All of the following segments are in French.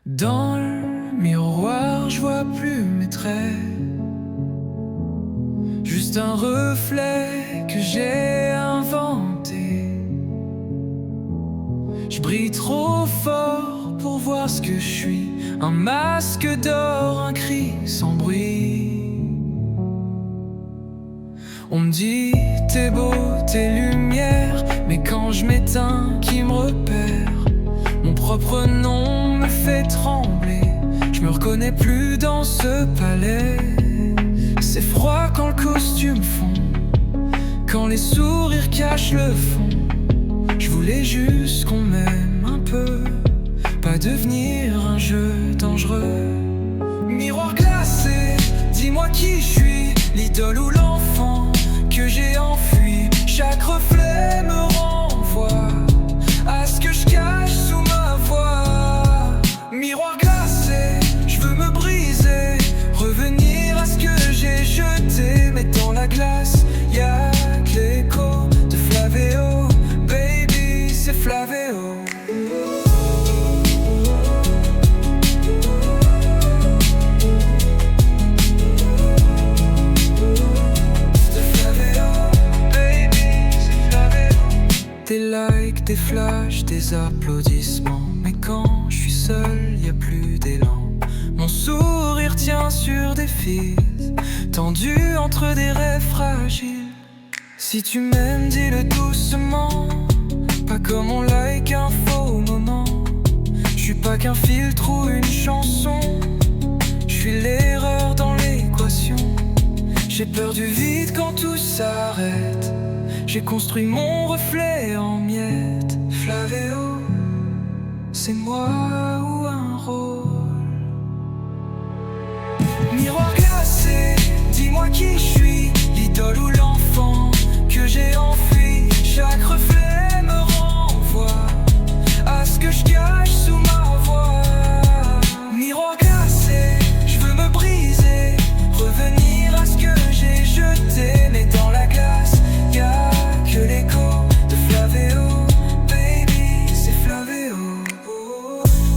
Dans le miroir, je vois plus mes traits, juste un reflet que j'ai inventé. Je brille trop fort pour voir ce que je suis, un masque d'or, un cri sans bruit. On me dit t'es beau, t'es lumière, mais quand je m'éteins, qui me repère? Mon propre nom me fait trembler, je me reconnais plus dans ce palais. C'est froid quand le costume fond, quand les sourires cachent le fond. Je voulais juste qu'on m'aime un peu, pas devenir un jeu dangereux. Miroir glacé, dis-moi qui je suis, l'idole ou l'enfant que j'ai enfui. Chaque reflet me renvoie à ce que je cache sous ma voix. Miroir glacé, je veux me briser, revenir à ce que j'ai jeté. Mais dans la glace, y'a que l'écho de Flavéo. Baby, c'est Flavéo. Des likes, des flashs, des applaudissements. Mais quand je suis seul, y a plus d'élan. Mon sourire tient sur des fils tendus entre des rêves fragiles. Si tu m'aimes, dis-le doucement, pas comme on like un faux moment. Je suis pas qu'un filtre ou une chanson, je suis l'erreur dans l'équation. J'ai peur du vide quand tout s'arrête, j'ai construit mon reflet en miettes. Flavéo, c'est moi ou un rôle. Miroir glacé, dis-moi qui je suis, l'idole ou l'enfant que j'ai enfui. Chaque reflet me renvoie à ce que je cache sous ma voix. Miroir glacé, je veux me briser, revenir à ce que j'ai jeté. Mais dans la glace, y'a que l'écho de Flavéo. Baby, c'est Flavéo.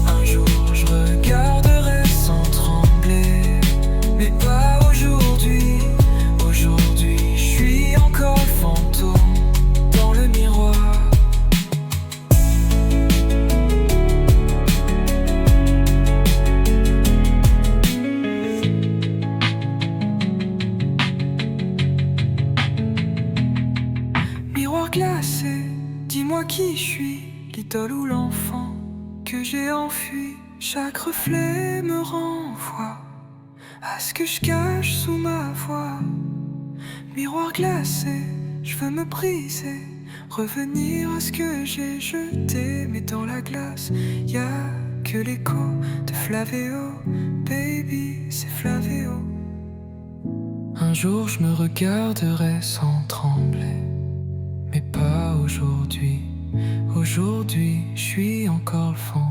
Un jour je regarderai sans trembler, mais pas aujourd'hui. Aujourd'hui je suis encore le fantôme dans le miroir. Miroir glacé, dis-moi qui je suis, l'idole ou l'enfant que j'ai enfui. Chaque reflet me renvoie à ce que je cache sous ma voix. Miroir glacé, je veux me briser, revenir à ce que j'ai jeté. Mais dans la glace, y'a que l'écho de Flavéo. Baby, c'est Flavéo. Un jour je me regarderai sans trembler, mais pas aujourd'hui. Aujourd'hui, je suis encore le fond